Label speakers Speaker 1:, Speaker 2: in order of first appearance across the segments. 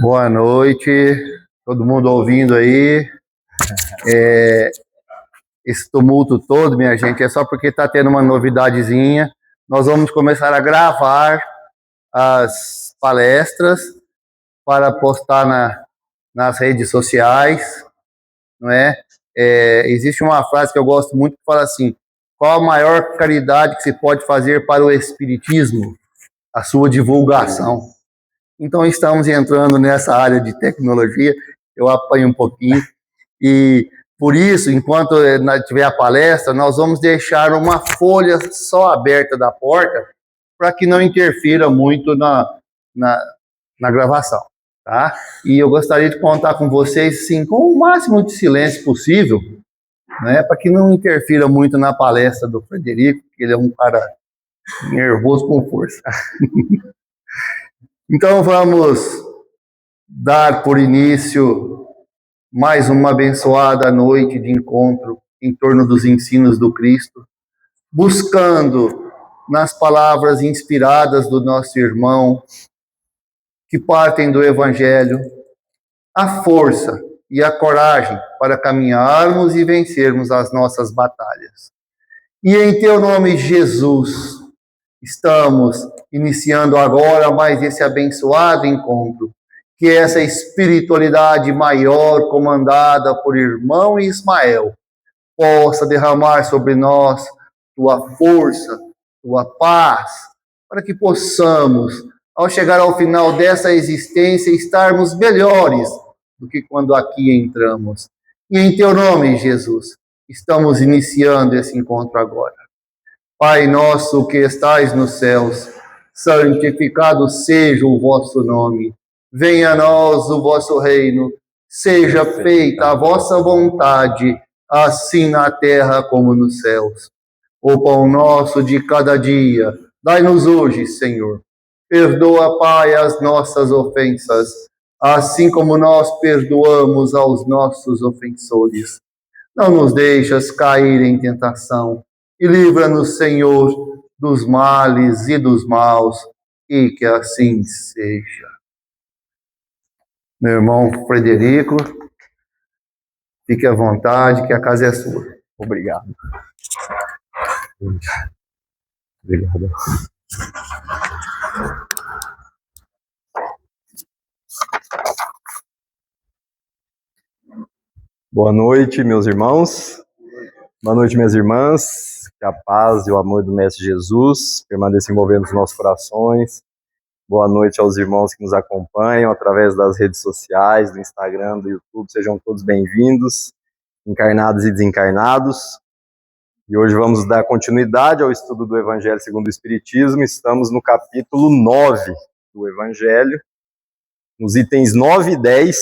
Speaker 1: Boa noite, todo mundo ouvindo aí. Esse tumulto todo, minha gente, é só porque está tendo uma novidadezinha. Nós vamos começar a gravar as palestras para postar nas redes sociais, não é? Existe uma frase que eu gosto muito que fala assim: qual a maior caridade que se pode fazer para o Espiritismo? A sua divulgação. Então, estamos entrando nessa área de tecnologia, eu apanho um pouquinho, e por isso, enquanto tiver a palestra, nós vamos deixar uma folha só aberta da porta, para que não interfira muito na gravação, tá? E eu gostaria de contar com vocês, sim, com o máximo de silêncio possível, né, para que não interfira muito na palestra do Frederico, que ele é um cara nervoso com força. Então, vamos dar por início mais uma abençoada noite de encontro em torno dos ensinos do Cristo, buscando nas palavras inspiradas do nosso irmão, que partem do Evangelho, a força e a coragem para caminharmos e vencermos as nossas batalhas. E em teu nome, Jesus, estamos iniciando agora mais esse abençoado encontro, que essa espiritualidade maior, comandada por irmão Ismael, possa derramar sobre nós tua força, tua paz, para que possamos, ao chegar ao final dessa existência, estarmos melhores do que quando aqui entramos. E em teu nome, Jesus, estamos iniciando esse encontro agora. Pai nosso que estais nos céus, santificado seja o vosso nome. Venha a nós o vosso reino. Seja feita a vossa vontade, assim na terra como nos céus. O pão nosso de cada dia, dai-nos hoje, Senhor. Perdoa, Pai, as nossas ofensas, assim como nós perdoamos aos nossos ofensores. Não nos deixas cair em tentação, e livra-nos, Senhor, dos males e dos maus, e que assim seja. Meu irmão Frederico, fique à vontade, que a casa é sua. Obrigado. Obrigado.
Speaker 2: Boa noite, meus irmãos. Boa noite, minhas irmãs. Que a paz e o amor do Mestre Jesus permaneçam envolvendo os nossos corações. Boa noite aos irmãos que nos acompanham através das redes sociais, do Instagram, do YouTube. Sejam todos bem-vindos, encarnados e desencarnados. E hoje vamos dar continuidade ao estudo do Evangelho segundo o Espiritismo. Estamos no capítulo 9 do Evangelho, nos itens 9 e 10.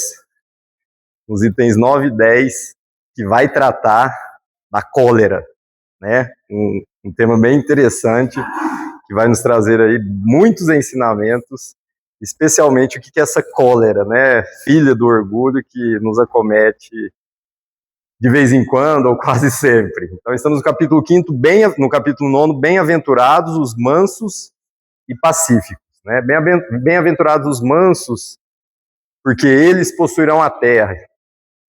Speaker 2: Nos itens 9 e 10, que vai tratar da cólera, né? Um tema bem interessante, que vai nos trazer aí muitos ensinamentos, especialmente o que é essa cólera, né? Filha do orgulho que nos acomete de vez em quando, ou quase sempre. Então estamos no capítulo 5, no capítulo 9, bem-aventurados os mansos e pacíficos, né? Bem-aventurados os mansos, porque eles possuirão a terra.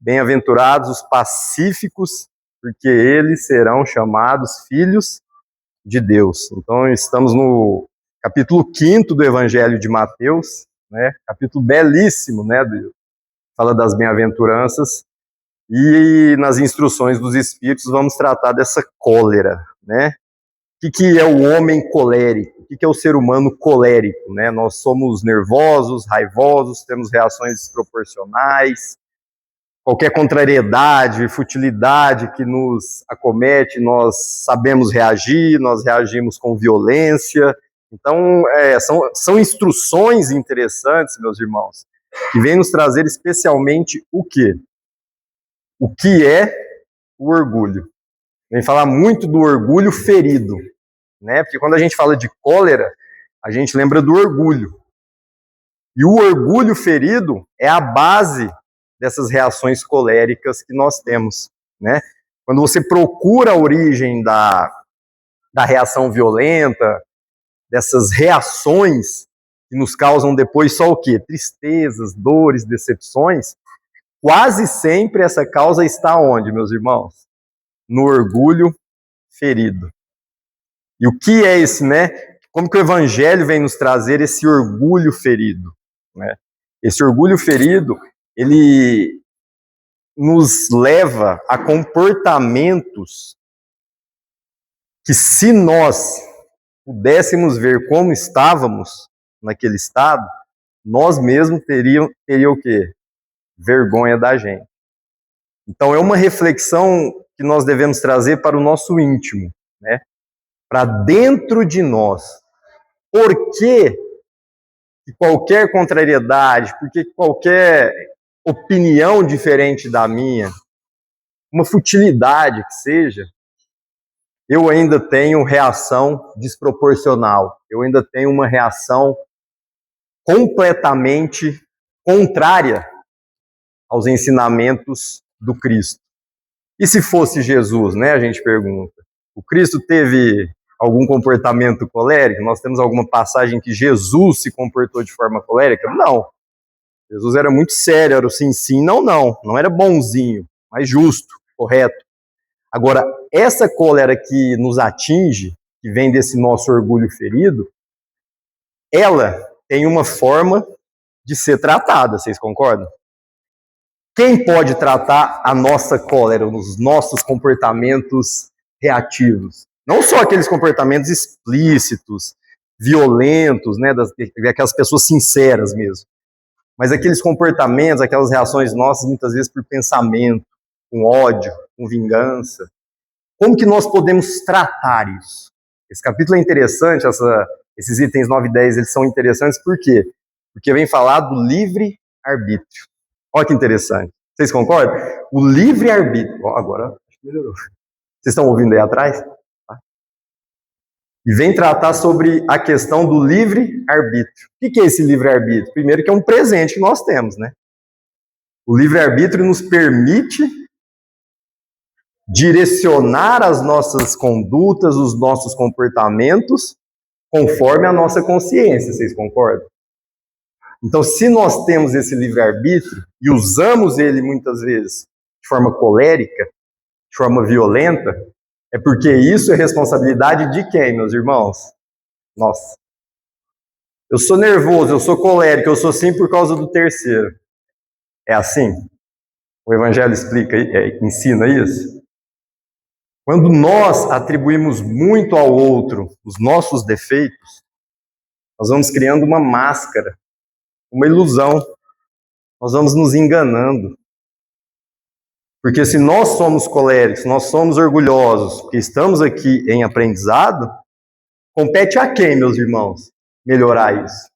Speaker 2: Bem-aventurados os pacíficos, porque eles serão chamados filhos de Deus. Então, estamos no capítulo 5 do Evangelho de Mateus, né? Capítulo belíssimo, né? Fala das bem-aventuranças. E nas instruções dos Espíritos vamos tratar dessa cólera, né? O que é o homem colérico? O que é o ser humano colérico, né? Nós somos nervosos, raivosos, temos reações desproporcionais. Qualquer contrariedade, futilidade que nos acomete, nós sabemos reagir, nós reagimos com violência. Então, são instruções interessantes, meus irmãos, que vêm nos trazer especialmente o quê? O que é o orgulho. Vem falar muito do orgulho ferido, né? Porque quando a gente fala de cólera, a gente lembra do orgulho. E o orgulho ferido é a base dessas reações coléricas que nós temos, né? Quando você procura a origem da reação violenta, dessas reações que nos causam depois só o quê? Tristezas, dores, decepções, quase sempre essa causa está onde, meus irmãos? No orgulho ferido. E o que é esse, né? Como que o Evangelho vem nos trazer esse orgulho ferido, né? Esse orgulho ferido, ele nos leva a comportamentos que, se nós pudéssemos ver como estávamos naquele estado, nós mesmos teria o quê? Vergonha da gente. Então é uma reflexão que nós devemos trazer para o nosso íntimo, né? Para dentro de nós. Por que qualquer contrariedade, porque qualquer opinião diferente da minha, uma futilidade que seja, eu ainda tenho reação desproporcional, eu ainda tenho uma reação completamente contrária aos ensinamentos do Cristo. E se fosse Jesus, né, a gente pergunta, o Cristo teve algum comportamento colérico? Nós temos alguma passagem que Jesus se comportou de forma colérica? Não. Jesus era muito sério, era o sim, sim, não, não. Não era bonzinho, mas justo, correto. Agora, essa cólera que nos atinge, que vem desse nosso orgulho ferido, ela tem uma forma de ser tratada, vocês concordam? Quem pode tratar a nossa cólera, os nossos comportamentos reativos? Não só aqueles comportamentos explícitos, violentos, né, daquelas pessoas sinceras mesmo, mas aqueles comportamentos, aquelas reações nossas, muitas vezes por pensamento, com ódio, com vingança. Como que nós podemos tratar isso? Esse capítulo é interessante, esses itens 9 e 10, eles são interessantes, por quê? Porque vem falar do livre-arbítrio. Olha que interessante. Vocês concordam? O livre-arbítrio. Agora, acho que melhorou. Vocês estão ouvindo aí atrás? E vem tratar sobre a questão do livre-arbítrio. O que é esse livre-arbítrio? Primeiro que é um presente que nós temos, né? O livre-arbítrio nos permite direcionar as nossas condutas, os nossos comportamentos, conforme a nossa consciência, vocês concordam? Então, se nós temos esse livre-arbítrio e usamos ele muitas vezes de forma colérica, de forma violenta, é porque isso é responsabilidade de quem, meus irmãos? Nossa. Eu sou nervoso, eu sou colérico, eu sou assim por causa do terceiro. É assim? O Evangelho explica, ensina isso? Quando nós atribuímos muito ao outro os nossos defeitos, nós vamos criando uma máscara, uma ilusão. Nós vamos nos enganando. Porque se nós somos coléricos, nós somos orgulhosos, porque estamos aqui em aprendizado, compete a quem, meus irmãos, melhorar isso?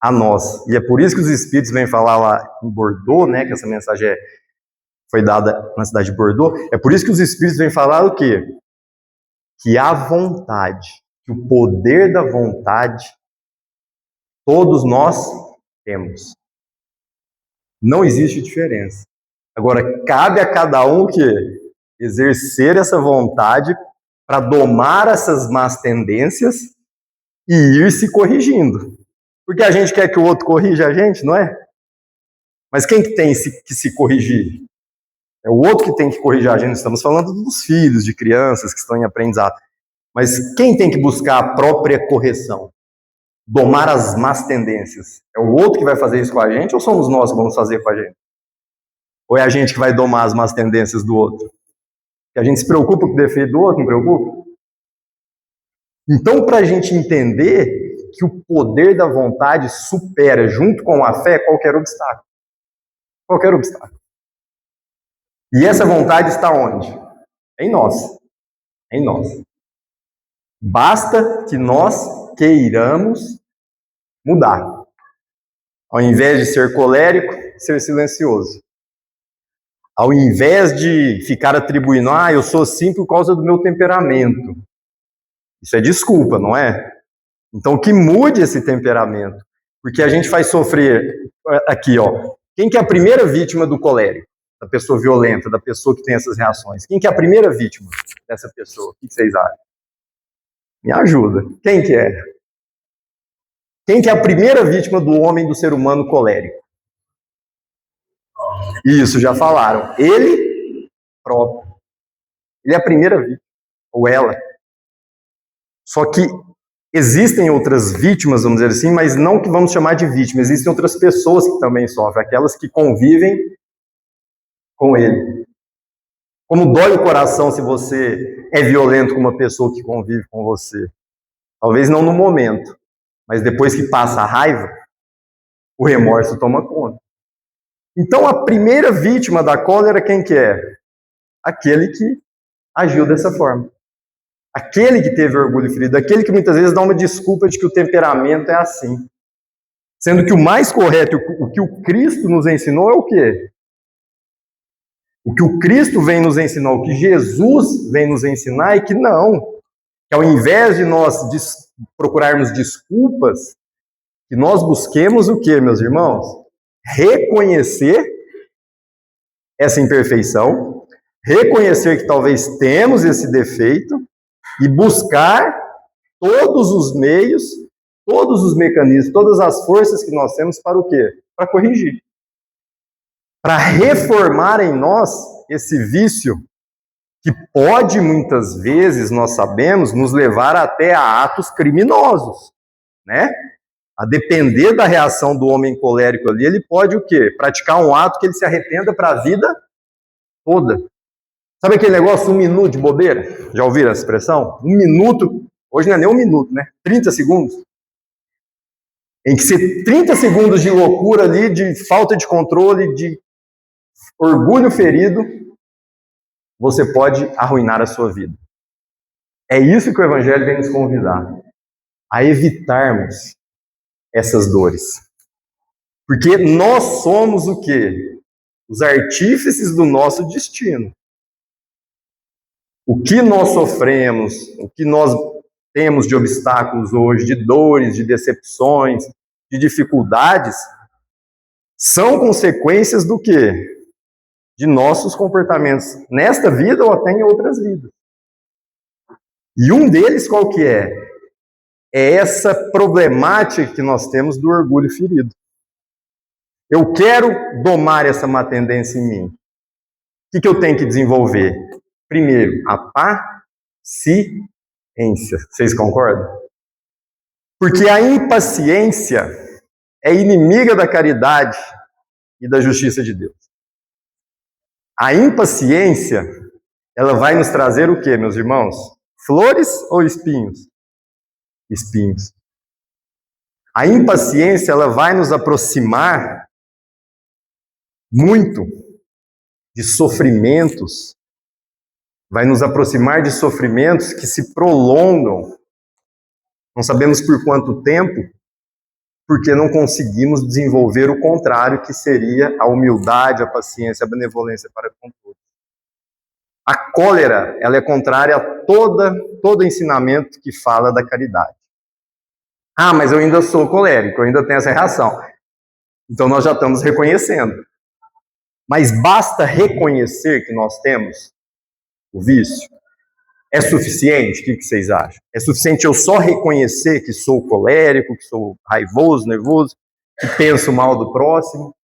Speaker 2: A nós. E é por isso que os Espíritos vêm falar lá em Bordeaux, né, que essa mensagem foi dada na cidade de Bordeaux, é por isso que os Espíritos vêm falar o quê? Que a vontade, que o poder da vontade, todos nós temos. Não existe diferença. Agora, cabe a cada um o quê? Exercer essa vontade para domar essas más tendências e ir se corrigindo. Porque a gente quer que o outro corrija a gente, não é? Mas quem que tem que se corrigir? É o outro que tem que corrigir a gente. Estamos falando dos filhos, de crianças que estão em aprendizado. Mas quem tem que buscar a própria correção? Domar as más tendências. É o outro que vai fazer isso com a gente ou somos nós que vamos fazer com a gente? Ou é a gente que vai domar as más tendências do outro? Que a gente se preocupa com o defeito do outro, não preocupa? Então, para a gente entender que o poder da vontade supera, junto com a fé, qualquer obstáculo. Qualquer obstáculo. E essa vontade está onde? Em nós. Em nós. Basta que nós queiramos mudar. Ao invés de ser colérico, ser silencioso. Ao invés de ficar atribuindo, eu sou assim por causa do meu temperamento. Isso é desculpa, não é? Então que mude esse temperamento. Porque a gente faz sofrer, aqui ó, Quem que é a primeira vítima do colérico? Da pessoa violenta, da pessoa que tem essas reações. Quem que é a primeira vítima dessa pessoa? O que vocês acham? Me ajuda. Quem que é? Quem que é a primeira vítima do homem, do ser humano colérico? Isso, já falaram. Ele próprio. Ele é a primeira vítima. Ou ela. Só que existem outras vítimas, vamos dizer assim, mas não que vamos chamar de vítima. Existem outras pessoas que também sofrem, aquelas que convivem com ele. Como dói o coração se você é violento com uma pessoa que convive com você. Talvez não no momento, mas depois que passa a raiva, o remorso toma conta. Então a primeira vítima da cólera quem que é? Aquele que agiu dessa forma. Aquele que teve orgulho ferido, aquele que muitas vezes dá uma desculpa de que o temperamento é assim. Sendo que o mais correto, o que o Cristo nos ensinou é o quê? O que o Cristo vem nos ensinar, o que Jesus vem nos ensinar é que não. Que ao invés de nós procurarmos desculpas, que nós busquemos o quê, meus irmãos? Reconhecer essa imperfeição, reconhecer que talvez temos esse defeito e buscar todos os meios, todos os mecanismos, todas as forças que nós temos para o quê? Para corrigir. Para reformar em nós esse vício que pode, muitas vezes, nós sabemos, nos levar até a atos criminosos, né? A depender da reação do homem colérico ali, ele pode o quê? Praticar um ato que ele se arrependa para a vida toda. Sabe aquele negócio, 1 minuto de bobeira? Já ouviram essa expressão? 1 minuto, hoje não é nem 1 minuto, né? 30 segundos. Em que se 30 segundos de loucura ali, de falta de controle, de orgulho ferido, você pode arruinar a sua vida. É isso que o Evangelho vem nos convidar, a evitarmos essas dores. Porque nós somos o quê? Os artífices do nosso destino. O que nós sofremos, o que nós temos de obstáculos hoje, de dores, de decepções, de dificuldades, são consequências do quê? De nossos comportamentos nesta vida ou até em outras vidas. E um deles qual que é? É essa problemática que nós temos do orgulho ferido. Eu quero domar essa má tendência em mim. O que eu tenho que desenvolver? Primeiro, a paciência. Vocês concordam? Porque a impaciência é inimiga da caridade e da justiça de Deus. A impaciência, ela vai nos trazer o quê, meus irmãos? Flores ou espinhos? Espinhos. A impaciência, ela vai nos aproximar muito de sofrimentos, vai nos aproximar de sofrimentos que se prolongam, não sabemos por quanto tempo, porque não conseguimos desenvolver o contrário, que seria a humildade, a paciência, a benevolência para com todos. A cólera, ela é contrária a todo ensinamento que fala da caridade. Ah, mas eu ainda sou colérico, eu ainda tenho essa reação. Então nós já estamos reconhecendo. Mas basta reconhecer que nós temos o vício? É suficiente? O que vocês acham? É suficiente eu só reconhecer que sou colérico, que sou raivoso, nervoso, que penso mal do próximo?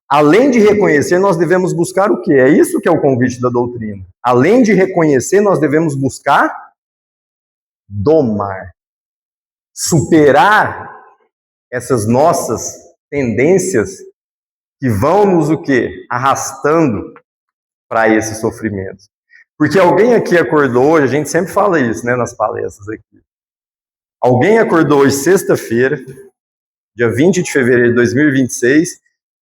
Speaker 2: Além de reconhecer, nós devemos buscar o quê? É isso que é o convite da doutrina. Além de reconhecer, nós devemos buscar domar. Superar essas nossas tendências que vão nos o quê? Arrastando para esses sofrimentos. Porque alguém aqui acordou hoje, a gente sempre fala isso, né, nas palestras aqui. Alguém acordou hoje, sexta-feira, dia 20 de fevereiro de 2026,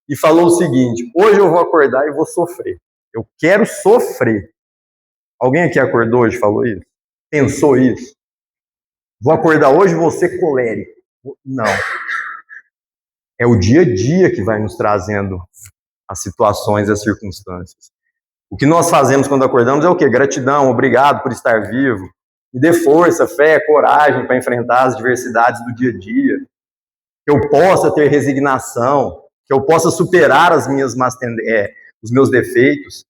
Speaker 2: e falou o seguinte: hoje eu vou acordar e vou sofrer. Eu quero sofrer. Alguém aqui acordou hoje e falou isso? Pensou isso? Vou acordar hoje e vou ser colérico. Não. É o dia a dia que vai nos trazendo as situações, as circunstâncias. O que nós fazemos quando acordamos é o quê? Gratidão, obrigado por estar vivo. Me dê força, fé, coragem para enfrentar as diversidades do dia a dia. Que eu possa ter resignação. que eu possa superar os meus defeitos,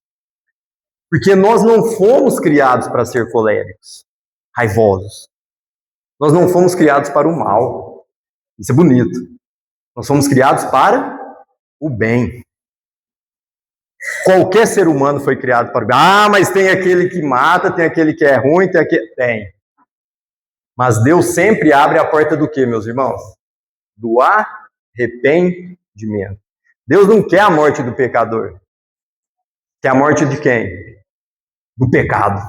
Speaker 2: porque nós não fomos criados para ser coléricos, raivosos. Nós não fomos criados para o mal. Isso é bonito. Nós fomos criados para o bem. Qualquer ser humano foi criado para o bem. Ah, mas tem aquele que mata, tem aquele que é ruim, tem aquele... Tem. Mas Deus sempre abre a porta do quê, meus irmãos? Do arrependimento. Deus não quer a morte do pecador. Quer a morte de quem? Do pecado.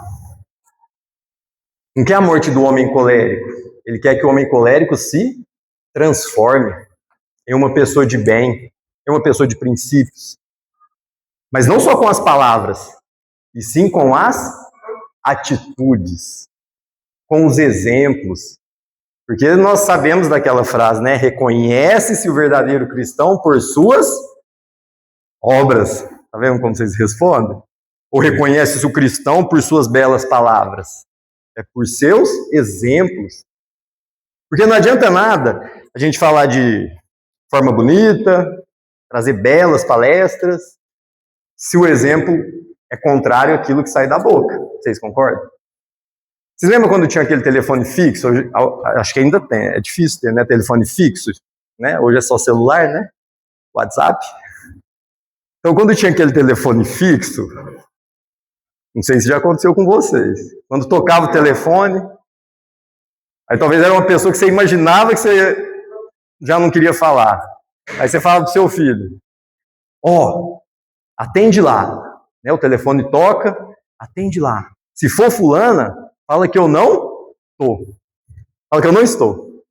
Speaker 2: Não quer a morte do homem colérico. Ele quer que o homem colérico se transforme em uma pessoa de bem, em uma pessoa de princípios. Mas não só com as palavras, e sim com as atitudes, com os exemplos. Porque nós sabemos daquela frase, né? Reconhece-se o verdadeiro cristão por suas obras. Tá vendo como vocês respondem? Ou reconhece-se o cristão por suas belas palavras? É por seus exemplos. Porque não adianta nada a gente falar de forma bonita, trazer belas palestras, se o exemplo é contrário àquilo que sai da boca. Vocês concordam? Vocês lembram quando tinha aquele telefone fixo? Hoje, acho que ainda tem, é difícil ter, né? Telefone fixo, né? Hoje é só celular, né? WhatsApp. Então, quando tinha aquele telefone fixo, não sei se já aconteceu com vocês. Quando tocava o telefone, aí talvez era uma pessoa que você imaginava que você já não queria falar. Aí você fala pro seu filho, atende lá. Né? O telefone toca, atende lá. Se for fulana, fala que eu não estou. Fala que eu não estou.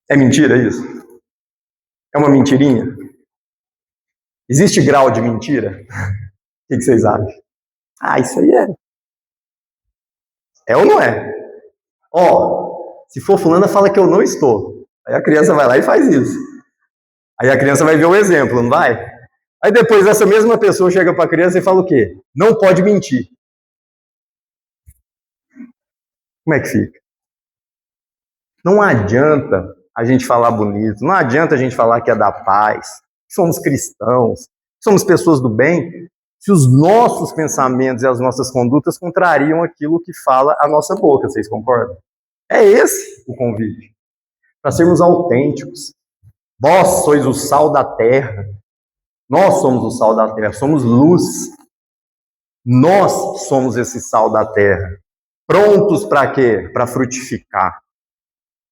Speaker 2: É mentira isso? É uma mentirinha? Existe grau de mentira? O que vocês acham? Isso aí é. É ou não é? Se for fulana, fala que eu não estou. Aí a criança vai lá e faz isso. Aí a criança vai ver o exemplo, não vai? Aí depois essa mesma pessoa chega para a criança e fala o quê? Não pode mentir. Como é que fica? Não adianta a gente falar bonito, não adianta a gente falar que é da paz, que somos cristãos, que somos pessoas do bem, se os nossos pensamentos e as nossas condutas contrariam aquilo que fala a nossa boca, vocês concordam? É esse o convite, para sermos autênticos. Vós sois o sal da terra, nós somos o sal da terra, somos luz, nós somos esse sal da terra, prontos para quê? Para frutificar,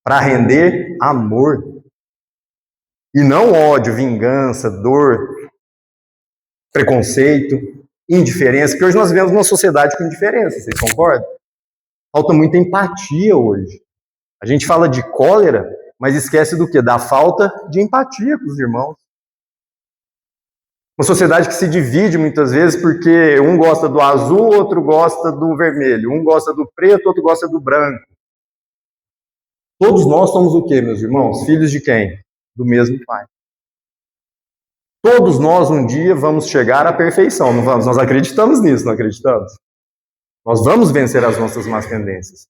Speaker 2: para render amor, e não ódio, vingança, dor, preconceito, indiferença, porque hoje nós vivemos uma sociedade com indiferença, vocês concordam? Falta muita empatia hoje. A gente fala de cólera, mas esquece do quê? Da falta de empatia com os irmãos. Uma sociedade que se divide muitas vezes porque um gosta do azul, outro gosta do vermelho, um gosta do preto, outro gosta do branco. Todos nós somos o quê, meus irmãos? Filhos de quem? Do mesmo Pai. Todos nós um dia vamos chegar à perfeição, não vamos? Nós acreditamos nisso, não acreditamos? Nós vamos vencer as nossas más tendências.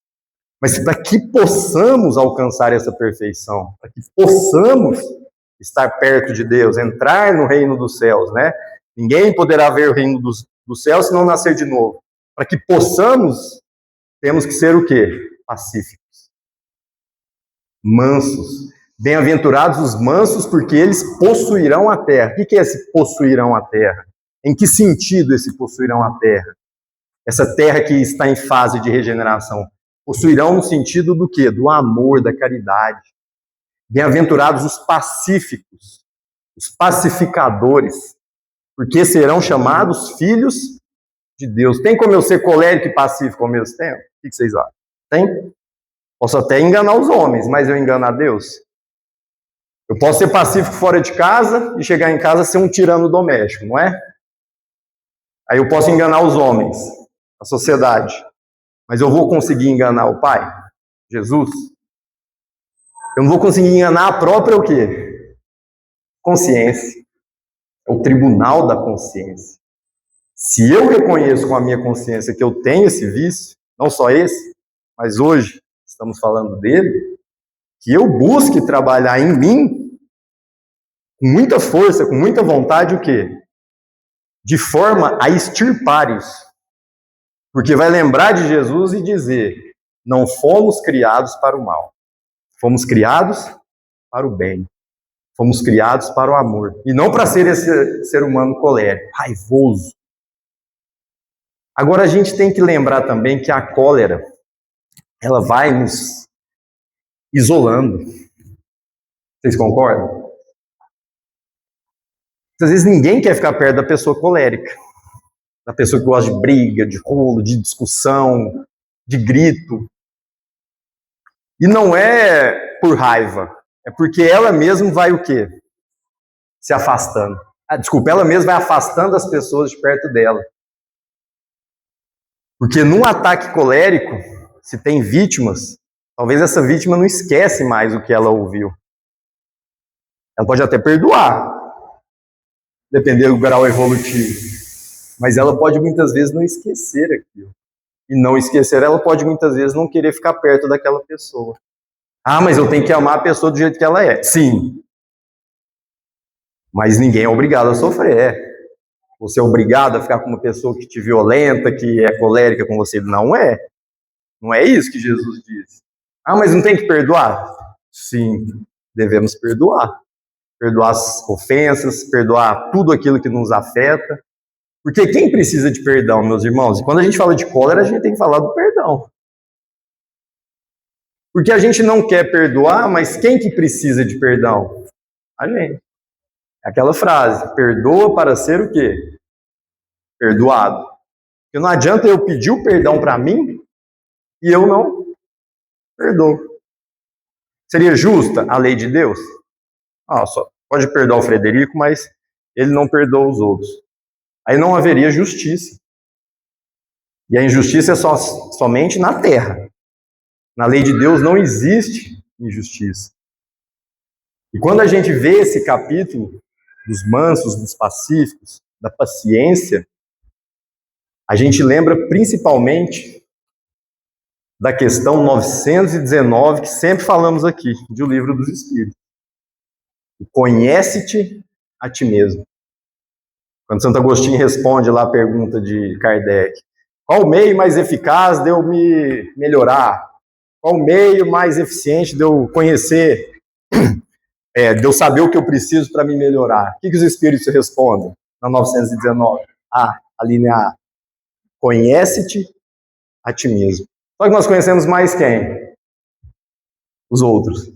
Speaker 2: Mas para que possamos alcançar essa perfeição, para que possamos estar perto de Deus, entrar no reino dos céus, né? Ninguém poderá ver o reino dos céus se não nascer de novo. Para que possamos, temos que ser o quê? Pacíficos. Mansos. Bem-aventurados os mansos, porque eles possuirão a terra. O que é esse possuirão a terra? Em que sentido esse possuirão a terra? Essa terra que está em fase de regeneração. Possuirão no sentido do quê? Do amor, da caridade. Bem-aventurados os pacíficos, os pacificadores, porque serão chamados filhos de Deus. Tem como eu ser colérico e pacífico ao mesmo tempo? O que vocês acham? Tem? Posso até enganar os homens, mas eu engano a Deus? Eu posso ser pacífico fora de casa e chegar em casa ser um tirano doméstico, não é? Aí eu posso enganar os homens, a sociedade, mas eu vou conseguir enganar o Pai, Jesus? Eu não vou conseguir enganar a própria o quê? Consciência. É o tribunal da consciência. Se eu reconheço com a minha consciência que eu tenho esse vício, não só esse, mas hoje estamos falando dele, que eu busque trabalhar em mim com muita força, com muita vontade, o quê? De forma a extirpar isso. Porque vai lembrar de Jesus e dizer: não fomos criados para o mal. Fomos criados para o bem. Fomos criados para o amor. E não para ser esse ser humano colérico, raivoso. Agora a gente tem que lembrar também que a cólera, ela vai nos isolando. Vocês concordam? Às vezes ninguém quer ficar perto da pessoa colérica. Da pessoa que gosta de briga, de rolo, de discussão, de grito. E não é por raiva. É porque ela mesma vai o quê? Se afastando. Ela mesma vai afastando as pessoas de perto dela. Porque num ataque colérico, se tem vítimas, talvez essa vítima não esquece mais o que ela ouviu. Ela pode até perdoar, dependendo do grau evolutivo. Mas ela pode muitas vezes não esquecer aquilo. E não esquecer, ela pode muitas vezes não querer ficar perto daquela pessoa. Ah, mas eu tenho que amar a pessoa do jeito que ela é. Sim. Mas ninguém é obrigado a sofrer. Você é obrigado a ficar com uma pessoa que te violenta, que é colérica com você. Não é. Não é isso que Jesus diz. Ah, mas não tem que perdoar? Sim, devemos perdoar. Perdoar as ofensas, perdoar tudo aquilo que nos afeta. Porque quem precisa de perdão, meus irmãos? E quando a gente fala de cólera, a gente tem que falar do perdão. Porque a gente não quer perdoar, mas quem que precisa de perdão? A gente. Aquela frase, perdoa para ser o quê? Perdoado. Porque não adianta eu pedir o perdão para mim e eu não perdoo. Seria justa a lei de Deus? Só pode perdoar o Frederico, mas ele não perdoa os outros. Aí não haveria justiça. E a injustiça é somente na terra. Na lei de Deus não existe injustiça. E quando a gente vê esse capítulo dos mansos, dos pacíficos, da paciência, a gente lembra principalmente da questão 919, que sempre falamos aqui, do Livro dos Espíritos. Conhece-te a ti mesmo. Quando Santo Agostinho responde lá a pergunta de Kardec, qual o meio mais eficaz de eu me melhorar? Qual o meio mais eficiente de eu conhecer, de eu saber o que eu preciso para me melhorar? O que os Espíritos respondem na 919? A linha A. Conhece-te a ti mesmo. Só que nós conhecemos mais quem? Os outros.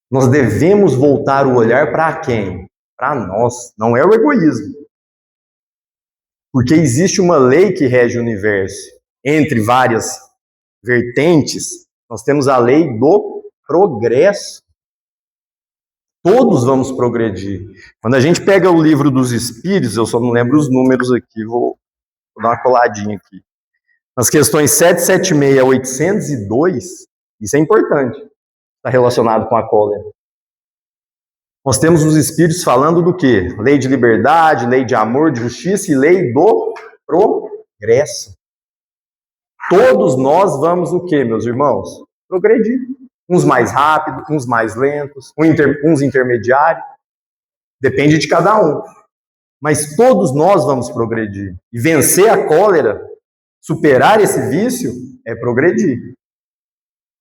Speaker 2: Nós devemos voltar o olhar para quem? Para nós. Não é o egoísmo. Porque existe uma lei que rege o universo. Entre várias vertentes, nós temos a lei do progresso. Todos vamos progredir. Quando a gente pega o Livro dos Espíritos, eu só não lembro os números aqui, vou dar uma coladinha aqui. Nas questões 776 a 802, isso é importante, está relacionado com a cólera. Nós temos os Espíritos falando do quê? Lei de liberdade, lei de amor, de justiça e lei do progresso. Todos nós vamos o quê, meus irmãos? Progredir. Uns mais rápidos, uns mais lentos, uns intermediários. Depende de cada um. Mas todos nós vamos progredir. E vencer a cólera, superar esse vício, é progredir.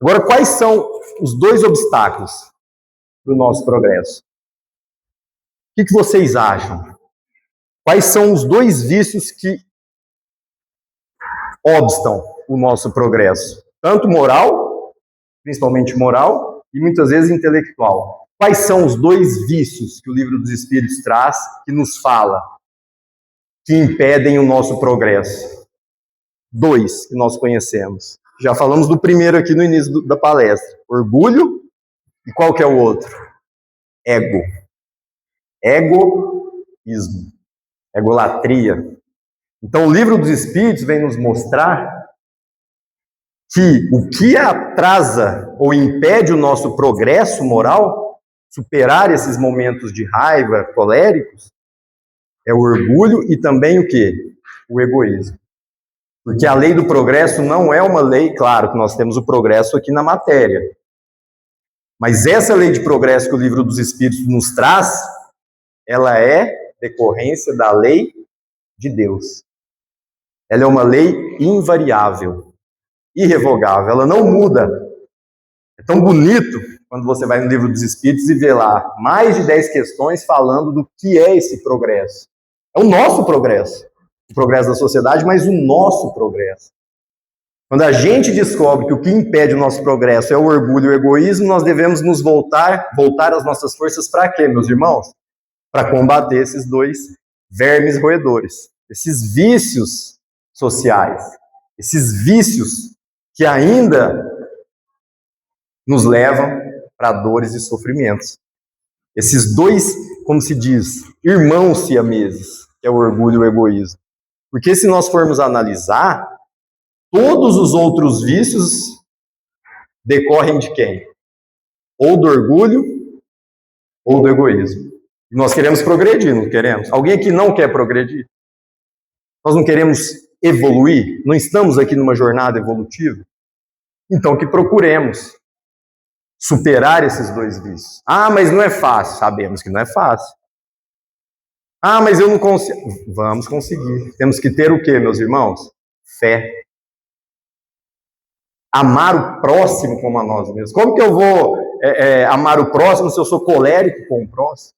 Speaker 2: Agora, quais são os dois obstáculos para o nosso progresso? O que vocês acham? Quais são os dois vícios que obstam o nosso progresso? Tanto moral, principalmente moral, e muitas vezes intelectual. Quais são os dois vícios que o Livro dos Espíritos traz, que nos fala, que impedem o nosso progresso? Dois que nós conhecemos. Já falamos do primeiro aqui no início da palestra. Orgulho e qual que é o outro? Ego. Egoísmo. Egolatria. Então o Livro dos Espíritos vem nos mostrar que o que atrasa ou impede o nosso progresso moral, superar esses momentos de raiva, coléricos, é o orgulho e também o quê? O egoísmo. Porque a lei do progresso não é uma lei, claro que nós temos o progresso aqui na matéria, Mas essa lei de progresso que o Livro dos Espíritos nos traz, ela é decorrência da lei de Deus. Ela é uma lei invariável, irrevogável, ela não muda. É tão bonito quando você vai no Livro dos Espíritos e vê lá mais de 10 questões falando do que é esse progresso. É o nosso progresso. O progresso da sociedade, mas o nosso progresso. Quando a gente descobre que o que impede o nosso progresso é o orgulho e o egoísmo, nós devemos nos voltar as nossas forças para quê, meus irmãos? Para combater esses dois vermes roedores, esses vícios sociais, esses vícios que ainda nos levam para dores e sofrimentos. Esses dois, como se diz, irmãos siameses, que é o orgulho e o egoísmo. Porque se nós formos analisar, todos os outros vícios decorrem de quem? Ou do orgulho ou do egoísmo. E nós queremos progredir, não queremos? Alguém aqui não quer progredir? Nós não queremos evoluir? Não estamos aqui numa jornada evolutiva? Então que procuremos superar esses dois vícios. Ah, mas não é fácil. Sabemos que não é fácil. Ah, mas eu não consigo. Vamos conseguir. Temos que ter o quê, meus irmãos? Fé. Amar o próximo como a nós mesmos. Como que eu vou amar o próximo se eu sou colérico com o próximo?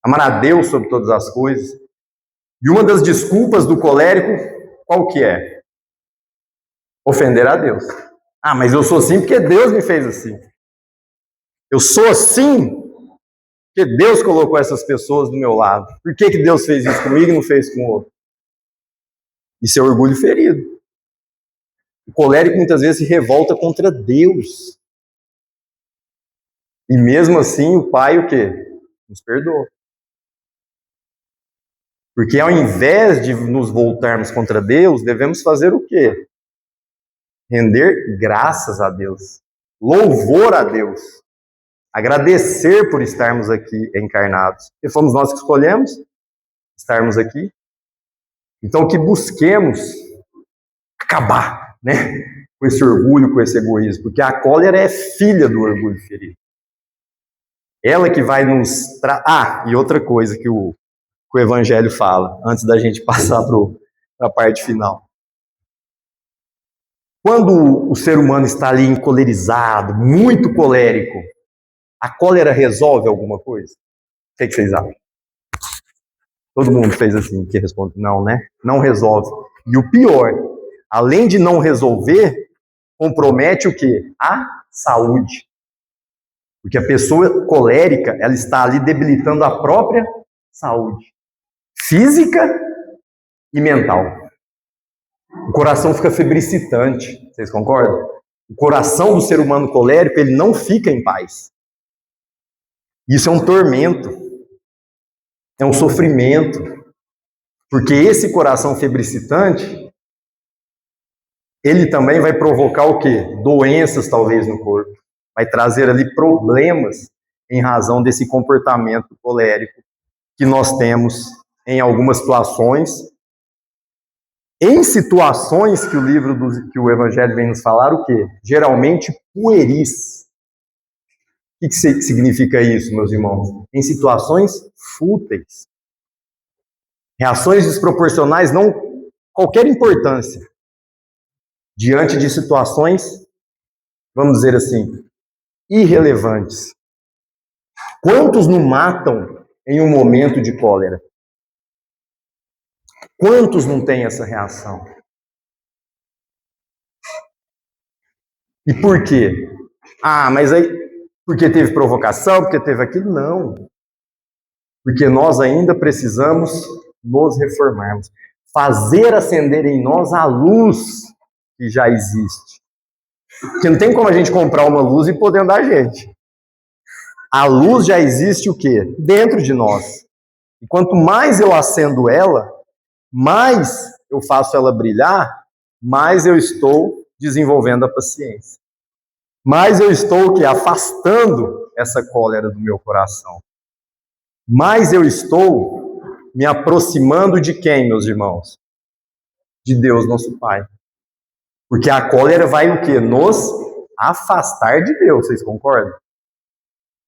Speaker 2: Amar a Deus sobre todas as coisas. E uma das desculpas do colérico, qual que é? Ofender a Deus. Ah, mas eu sou assim porque Deus me fez assim. Eu sou assim porque Deus colocou essas pessoas do meu lado. Por que Deus fez isso comigo e não fez com o outro? Isso é orgulho ferido. O colérico muitas vezes se revolta contra Deus. E mesmo assim o Pai o quê? Nos perdoa. Porque ao invés de nos voltarmos contra Deus, devemos fazer o quê? Render graças a Deus. Louvor a Deus. Agradecer por estarmos aqui encarnados. Porque fomos nós que escolhemos estarmos aqui. Então que busquemos acabar, com esse orgulho, com esse egoísmo. Porque a cólera é filha do orgulho ferido. Ela que vai nos... e outra coisa que o Evangelho fala, antes da gente passar para a parte final. Quando o ser humano está ali encolerizado, muito colérico, a cólera resolve alguma coisa? O que vocês acham? Todo mundo fez assim, que responde, não, né? Não resolve. E o pior, além de não resolver, compromete o quê? A saúde. Porque a pessoa colérica, ela está ali debilitando a própria saúde. Física e mental. O coração fica febricitante, vocês concordam? O coração do ser humano colérico, ele não fica em paz. Isso é um tormento, é um sofrimento, porque esse coração febricitante, ele também vai provocar o quê? Doenças talvez no corpo, vai trazer ali problemas em razão desse comportamento colérico que nós temos em algumas situações, em situações que que o Evangelho vem nos falar, o quê? Geralmente pueris. O que significa isso, meus irmãos? Em situações fúteis. Reações desproporcionais, não qualquer importância. Diante de situações, vamos dizer assim, irrelevantes. Quantos não matam em um momento de cólera? Quantos não têm essa reação? E por quê? Ah, mas aí, porque teve provocação, porque teve aquilo? Não. Porque nós ainda precisamos nos reformarmos. Fazer acender em nós a luz que já existe. Porque não tem como a gente comprar uma luz e pôr dentro da gente. A luz já existe o quê? Dentro de nós. E quanto mais eu acendo ela, mais eu faço ela brilhar, mais eu estou desenvolvendo a paciência. Mais eu estou afastando essa cólera do meu coração. Mais eu estou me aproximando de quem, meus irmãos? De Deus, nosso Pai. Porque a cólera vai o quê? Nos afastar de Deus, vocês concordam?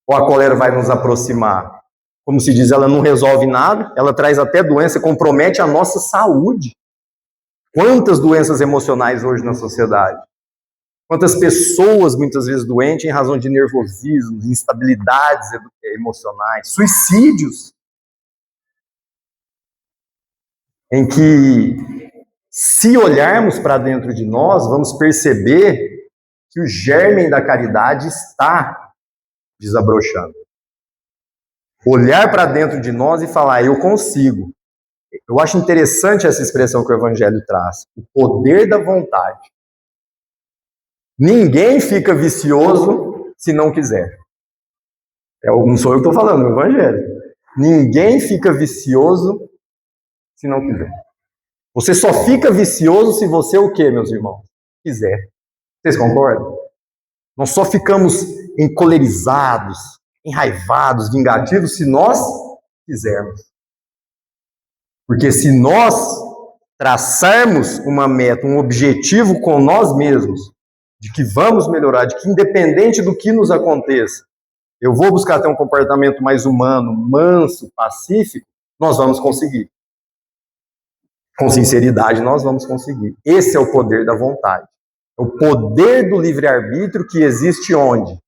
Speaker 2: Ou a cólera vai nos aproximar? Como se diz, ela não resolve nada, ela traz até doença, compromete a nossa saúde. Quantas doenças emocionais hoje na sociedade? Quantas pessoas muitas vezes doentes em razão de nervosismo, instabilidades emocionais, suicídios, em que, se olharmos para dentro de nós, vamos perceber que o germe da caridade está desabrochando. Olhar para dentro de nós e falar, eu consigo. Eu acho interessante essa expressão que o Evangelho traz, o poder da vontade. Ninguém fica vicioso se não quiser. Não sou eu que estou falando, é o Evangelho. Ninguém fica vicioso se não quiser. Você só fica vicioso se você o quê, meus irmãos? Quiser. Vocês concordam? Nós só ficamos encolerizados, enraivados, vingativos, se nós quisermos. Porque se nós traçarmos uma meta, um objetivo com nós mesmos, de que vamos melhorar, de que independente do que nos aconteça, eu vou buscar ter um comportamento mais humano, manso, pacífico, nós vamos conseguir. Com sinceridade, nós vamos conseguir. Esse é o poder da vontade. É o poder do livre-arbítrio que existe onde?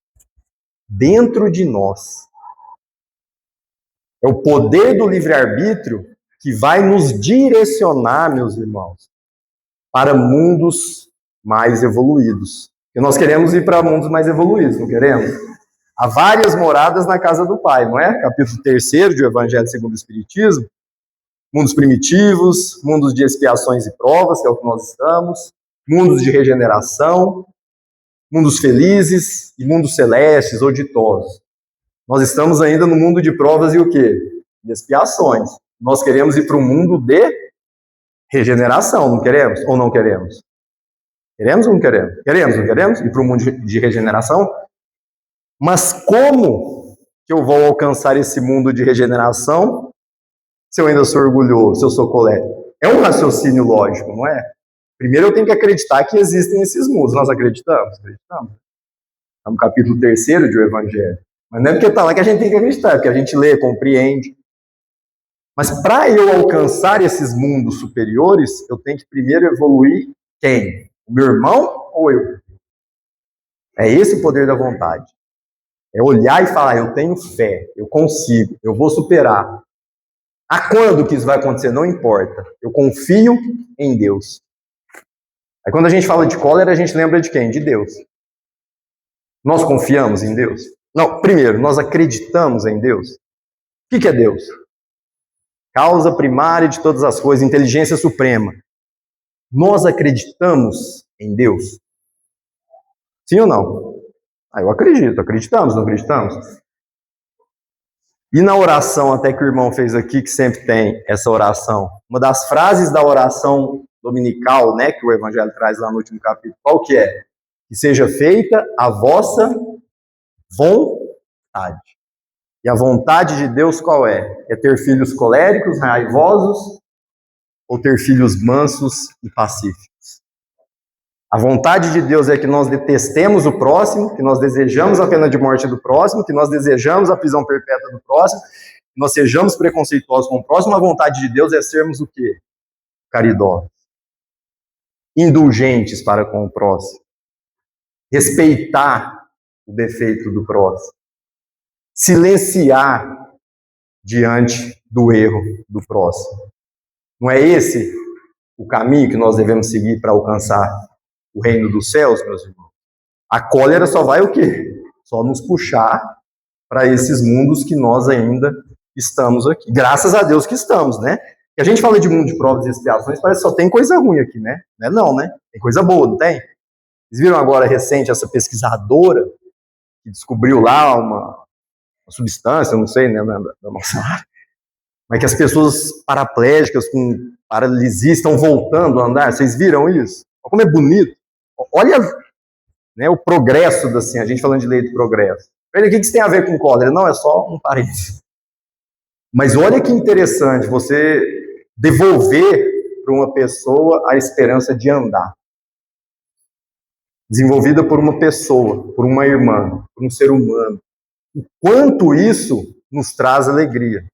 Speaker 2: Dentro de nós. É o poder do livre-arbítrio que vai nos direcionar, meus irmãos, para mundos mais evoluídos. E nós queremos ir para mundos mais evoluídos, não queremos? Há várias moradas na casa do Pai, não é? Capítulo 3 do Evangelho segundo o Espiritismo. Mundos primitivos, mundos de expiações e provas, que é o que nós estamos, mundos de regeneração, mundos felizes e mundos celestes ou ditosos. Nós estamos ainda no mundo de provas e o quê? De expiações. Nós queremos ir para o mundo de regeneração, não queremos? Ou não queremos? Queremos ou não queremos? Queremos, não queremos? Ir para o mundo de regeneração? Mas como que eu vou alcançar esse mundo de regeneração se eu ainda sou orgulhoso, se eu sou colérico? É um raciocínio lógico, não é? Primeiro eu tenho que acreditar que existem esses mundos. Nós acreditamos? Acreditamos. Está no capítulo 3 do Evangelho. Mas não é porque está lá que a gente tem que acreditar, é porque a gente lê, compreende. Mas para eu alcançar esses mundos superiores, eu tenho que primeiro evoluir quem? O meu irmão ou eu? É esse o poder da vontade. É olhar e falar, eu tenho fé, eu consigo, eu vou superar. A quando que isso vai acontecer? Não importa. Eu confio em Deus. Aí quando a gente fala de cólera, a gente lembra de quem? De Deus. Nós confiamos em Deus? Não, primeiro, nós acreditamos em Deus. O que é Deus? Causa primária de todas as coisas, inteligência suprema. Nós acreditamos em Deus? Sim ou não? Eu acredito, acreditamos, não acreditamos? E na oração, até que o irmão fez aqui, que sempre tem essa oração, uma das frases da oração dominical, né, que o Evangelho traz lá no último capítulo, qual que é? Que seja feita a vossa vontade. E a vontade de Deus qual é? É ter filhos coléricos, raivosos, ou ter filhos mansos e pacíficos? A vontade de Deus é que nós detestemos o próximo, que nós desejamos a pena de morte do próximo, que nós desejamos a prisão perpétua do próximo, que nós sejamos preconceituosos com o próximo. A vontade de Deus é sermos o quê? Caridosos. Indulgentes para com o próximo. Respeitar o defeito do próximo. Silenciar diante do erro do próximo. Não é esse o caminho que nós devemos seguir para alcançar o reino dos céus, meus irmãos? A cólera só vai o quê? Só nos puxar para esses mundos que nós ainda estamos aqui. Graças a Deus que estamos, né? Que a gente fala de mundo de provas e expiações, parece que só tem coisa ruim aqui, né? Não, né? Tem coisa boa, não tem? Vocês viram agora recente essa pesquisadora que descobriu lá uma substância, eu não sei, né, da nossa área, mas que as pessoas paraplégicas com paralisia estão voltando a andar. Vocês viram isso? Olha como é bonito. Olha, né, o progresso da ciência, a gente falando de lei do progresso. Olha, o que isso tem a ver com cólera? Não, é só um parênteses. Mas olha que interessante você devolver para uma pessoa a esperança de andar. desenvolvida por uma pessoa, por uma irmã, por um ser humano. O quanto isso nos traz alegria.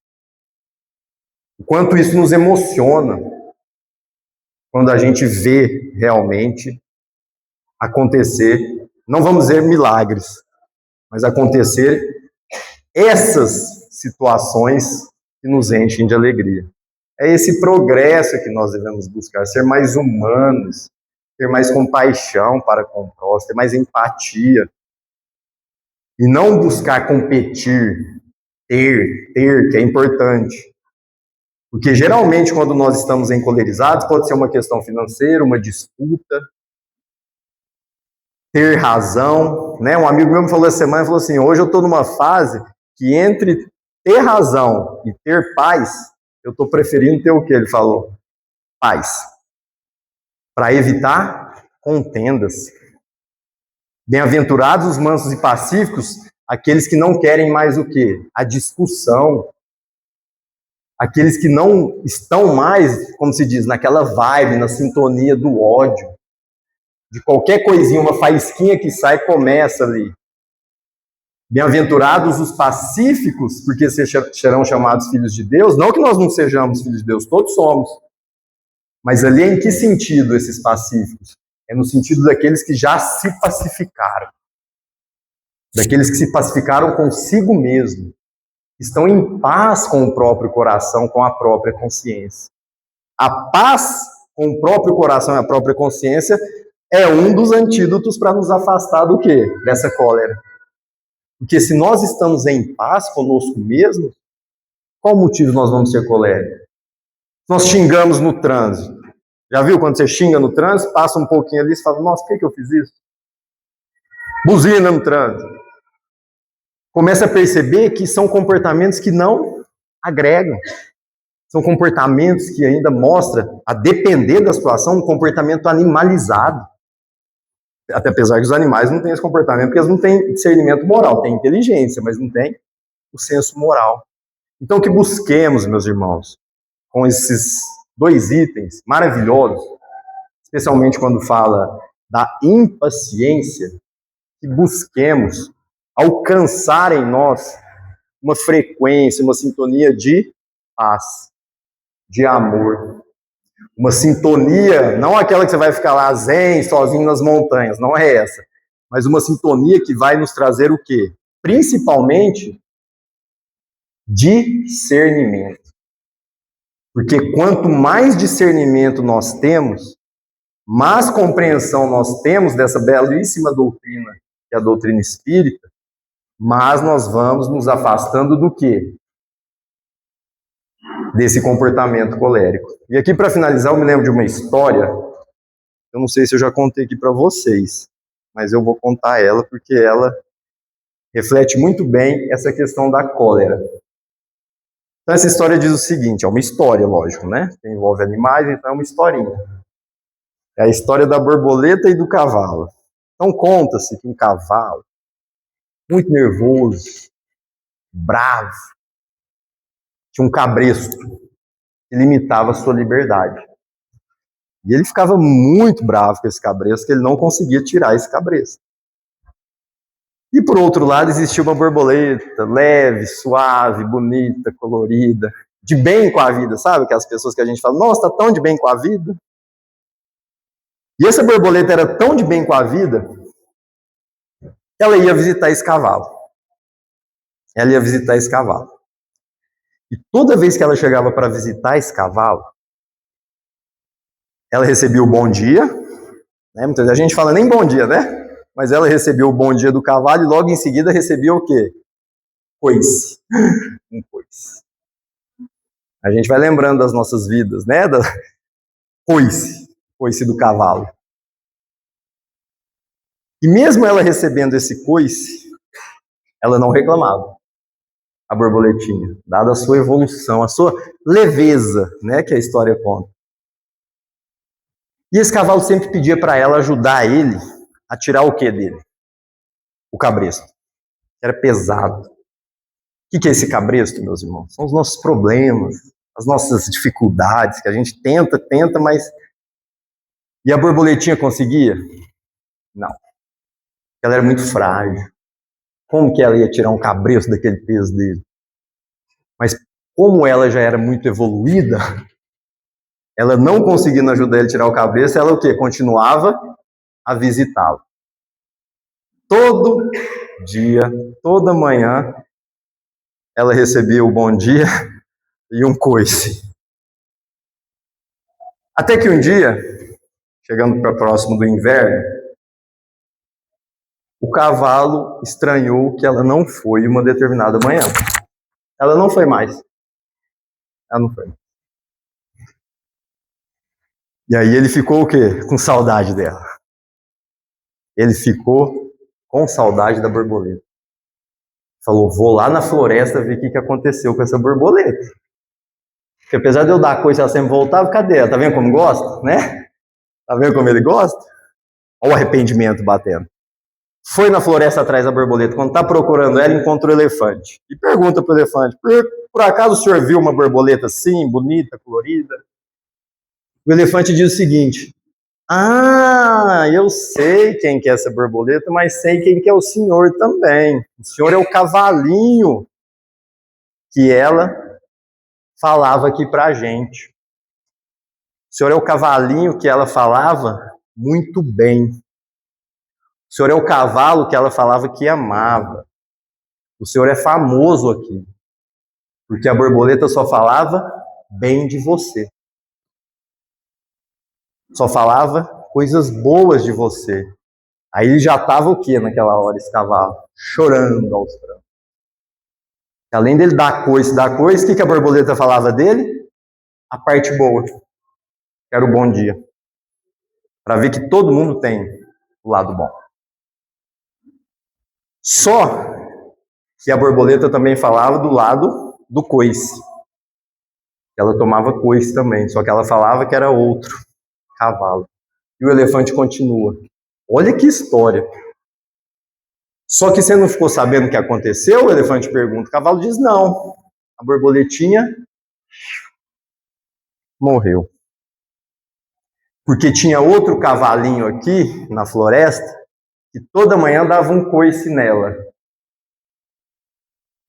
Speaker 2: O quanto isso nos emociona quando a gente vê realmente acontecer, não vamos dizer milagres, mas acontecer essas situações que nos enchem de alegria. É esse progresso que nós devemos buscar, ser mais humanos, ter mais compaixão para com o próximo, ter mais empatia, e não buscar competir, ter, que é importante. Porque geralmente quando nós estamos encolerizados, pode ser uma questão financeira, uma disputa, ter razão, né? Um amigo meu me falou essa semana, falou assim, hoje eu estou numa fase que entre ter razão e ter paz, eu estou preferindo ter o que ele falou? Paz. Para evitar contendas. Bem-aventurados os mansos e pacíficos, aqueles que não querem mais o quê? A discussão. Aqueles que não estão mais, como se diz, naquela vibe, na sintonia do ódio. De qualquer coisinha, uma faísquinha que sai, começa ali. Bem-aventurados os pacíficos, porque serão chamados filhos de Deus. Não que nós não sejamos filhos de Deus, todos somos. Mas ali é em que sentido esses pacíficos? É no sentido daqueles que já se pacificaram. Daqueles que se pacificaram consigo mesmo. Estão em paz com o próprio coração, com a própria consciência. A paz com o próprio coração e a própria consciência é um dos antídotos para nos afastar do quê? Dessa cólera. Porque se nós estamos em paz conosco mesmos, qual motivo nós vamos ser coléricos? Nós xingamos no trânsito. Já viu quando você xinga no trânsito, passa um pouquinho ali e fala, nossa, por que eu fiz isso? Buzina no trânsito. Começa a perceber que são comportamentos que não agregam. São comportamentos que ainda mostram, a depender da situação, um comportamento animalizado. Até apesar que os animais não têm esse comportamento, porque eles não têm discernimento moral, têm inteligência, mas não têm o senso moral. Então, que busquemos, meus irmãos, com esses 2 itens maravilhosos, especialmente quando fala da impaciência, que busquemos alcançar em nós uma frequência, uma sintonia de paz, de amor. Uma sintonia, não aquela que você vai ficar lá zen, sozinho nas montanhas, não é essa. Mas uma sintonia que vai nos trazer o quê? Principalmente, discernimento. Porque quanto mais discernimento nós temos, mais compreensão nós temos dessa belíssima doutrina, que é a doutrina espírita, mas nós vamos nos afastando do quê? Desse comportamento colérico. E aqui, para finalizar, eu me lembro de uma história, eu não sei se eu já contei aqui para vocês, mas eu vou contar ela porque ela reflete muito bem essa questão da cólera. Então, essa história diz o seguinte, é uma história, lógico, né? Que envolve animais, então é uma historinha. É a história da borboleta e do cavalo. Então, conta-se que um cavalo, muito nervoso, bravo, tinha um cabresto que limitava a sua liberdade. E ele ficava muito bravo com esse cabresto, que ele não conseguia tirar esse cabresto. E por outro lado, existia uma borboleta leve, suave, bonita, colorida, de bem com a vida, sabe? Aquelas pessoas que a gente fala, nossa, tá tão de bem com a vida. E essa borboleta era tão de bem com a vida, ela ia visitar esse cavalo. Ela ia visitar esse cavalo. E toda vez que ela chegava para visitar esse cavalo, ela recebia o bom dia, né? Muitas vezes a gente fala nem bom dia, né? Mas ela recebia o bom dia do cavalo e logo em seguida recebia o quê? Coice. Um coice. A gente vai lembrando das nossas vidas, né? Da coice do cavalo. E mesmo ela recebendo esse coice, ela não reclamava. A borboletinha, dada a sua evolução, a sua leveza, né, que a história conta. E esse cavalo sempre pedia para ela ajudar ele a tirar o que dele? O cabresto. Era pesado. O que é esse cabresto, meus irmãos? São os nossos problemas, as nossas dificuldades, que a gente tenta, mas... E a borboletinha conseguia? Não. Ela era muito frágil. Como que ela ia tirar um cabresto daquele peso dele? Mas como ela já era muito evoluída, ela não conseguindo ajudar ele a tirar o cabresto, ela o quê? Continuava a visitá-lo. Todo dia, toda manhã, ela recebia o bom dia e um coice. Até que um dia, chegando para próximo do inverno, o cavalo estranhou que ela não foi uma determinada manhã. Ela não foi mais. Ela não foi. E aí ele ficou o quê? Com saudade dela. Ele ficou com saudade da borboleta. Falou, vou lá na floresta ver o que aconteceu com essa borboleta. Porque apesar de eu dar coisa, ela sempre voltava, cadê ela? Tá vendo como gosta, né? Tá vendo como ele gosta? Olha o arrependimento batendo. Foi na floresta atrás da borboleta. Quando tá procurando ela, encontrou o elefante. E pergunta pro elefante, por acaso o senhor viu uma borboleta assim, bonita, colorida? O elefante diz o seguinte, eu sei quem que é essa borboleta, mas sei quem que é o senhor também. O senhor é o cavalinho que ela falava aqui pra gente. O senhor é o cavalinho que ela falava muito bem. O senhor é o cavalo que ela falava que amava. O senhor é famoso aqui, porque a borboleta só falava bem de você. Só falava coisas boas de você. Aí já estava o quê naquela hora, esse cavalo? Chorando aos prantos. Além dele dar coice, o que a borboleta falava dele? A parte boa. Era o bom dia. Para ver que todo mundo tem o lado bom. Só que a borboleta também falava do lado do coice. Ela tomava coice também, só que ela falava que era outro cavalo. E o elefante continua. Olha que história. Só que você não ficou sabendo o que aconteceu? O elefante pergunta. O cavalo diz não. A borboletinha morreu. Porque tinha outro cavalinho aqui na floresta que toda manhã dava um coice nela.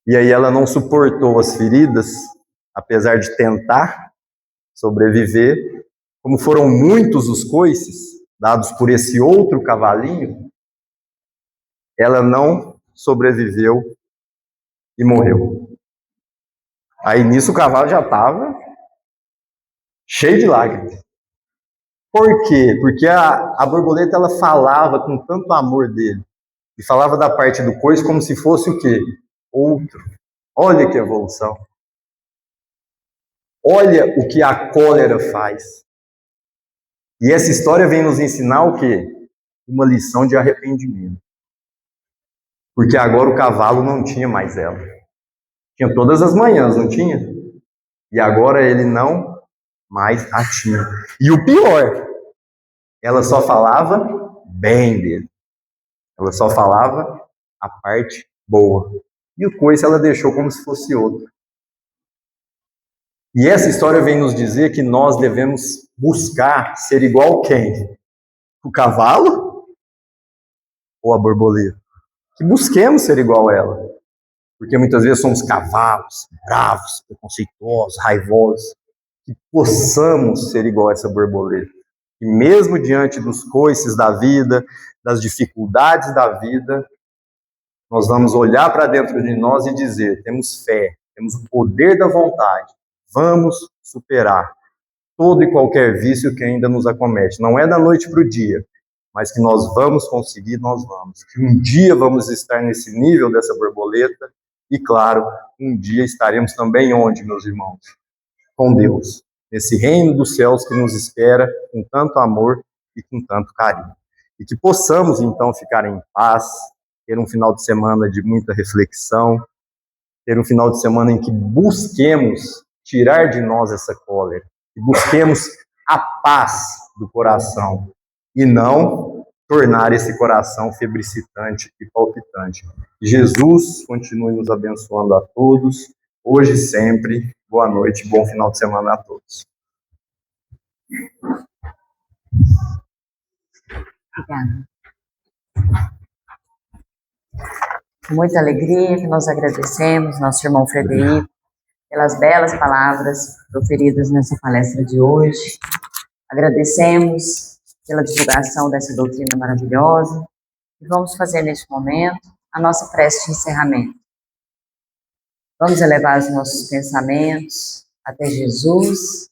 Speaker 2: E aí ela não suportou as feridas, apesar de tentar sobreviver. Como foram muitos os coices dados por esse outro cavalinho, ela não sobreviveu e morreu. Aí nisso o cavalo já estava cheio de lágrimas. Por quê? Porque a borboleta ela falava com tanto amor dele. E falava da parte do coice como se fosse o quê? Outro. Olha que evolução. Olha o que a cólera faz. E essa história vem nos ensinar o quê? Uma lição de arrependimento. Porque agora o cavalo não tinha mais ela. Tinha todas as manhãs, não tinha? E agora ele não mais a tinha. E o pior, ela só falava bem dele. Ela só falava a parte boa. E o coice ela deixou como se fosse outro. E essa história vem nos dizer que nós devemos buscar ser igual quem? O cavalo ou a borboleta? Que busquemos ser igual a ela. Porque muitas vezes somos cavalos, bravos, preconceituosos, raivosos. Que possamos ser igual a essa borboleta. E mesmo diante dos coices da vida, das dificuldades da vida, nós vamos olhar para dentro de nós e dizer, temos fé, temos o poder da vontade, vamos superar todo e qualquer vício que ainda nos acomete. Não é da noite para o dia, mas que nós vamos conseguir, nós vamos. Que um dia vamos estar nesse nível dessa borboleta e, claro, um dia estaremos também onde, meus irmãos? Com Deus, nesse reino dos céus que nos espera com tanto amor e com tanto carinho. E que possamos, então, ficar em paz, ter um final de semana de muita reflexão, ter um final de semana em que busquemos tirar de nós essa cólera, que busquemos a paz do coração e não tornar esse coração febricitante e palpitante. Jesus continue nos abençoando a todos, hoje e sempre. Boa noite, bom final de semana a todos.
Speaker 3: Obrigada. Com muita alegria que nós agradecemos nosso irmão Frederico pelas belas palavras proferidas nessa palestra de hoje. Agradecemos pela divulgação dessa doutrina maravilhosa e vamos fazer neste momento a nossa prece de encerramento. Vamos elevar os nossos pensamentos até Jesus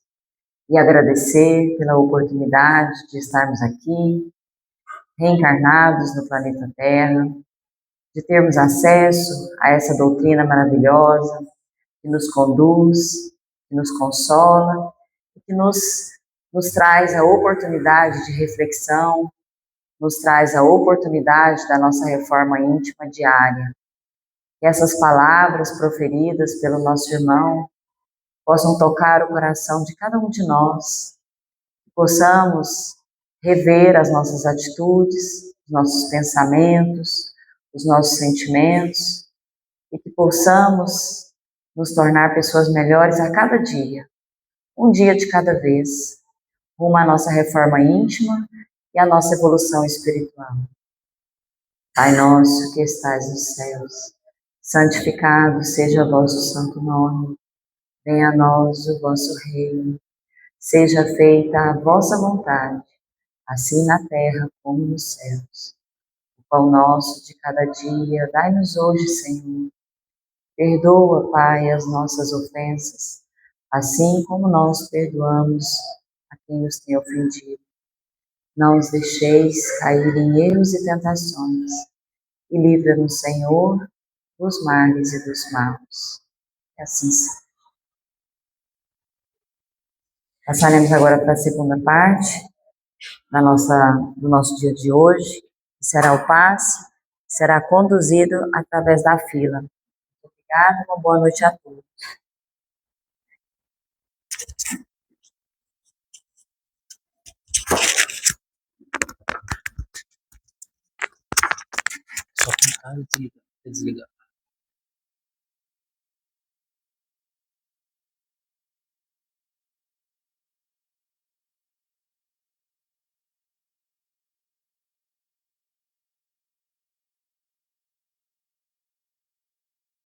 Speaker 3: e agradecer pela oportunidade de estarmos aqui, reencarnados no planeta Terra, de termos acesso a essa doutrina maravilhosa que nos conduz, que nos consola e que nos traz a oportunidade de reflexão, nos traz a oportunidade da nossa reforma íntima diária. Que essas palavras proferidas pelo nosso irmão possam tocar o coração de cada um de nós, que possamos rever as nossas atitudes, os nossos pensamentos, os nossos sentimentos, e que possamos nos tornar pessoas melhores a cada dia, um dia de cada vez, rumo à nossa reforma íntima e à nossa evolução espiritual. Pai nosso que estais nos céus, santificado seja o vosso santo nome, venha a nós o vosso reino, seja feita a vossa vontade, assim na terra como nos céus. O pão nosso de cada dia, dai-nos hoje, Senhor. Perdoa, Pai, as nossas ofensas, assim como nós perdoamos a quem nos tem ofendido. Não os deixeis cair em erros e tentações, e livra-nos, Senhor, dos males e dos maus. E assim seja. Passaremos agora para a segunda parte do nosso dia de hoje, que será o passe, que será conduzido através da fila. Obrigada, uma boa noite a todos.
Speaker 4: Só clicar e desligar.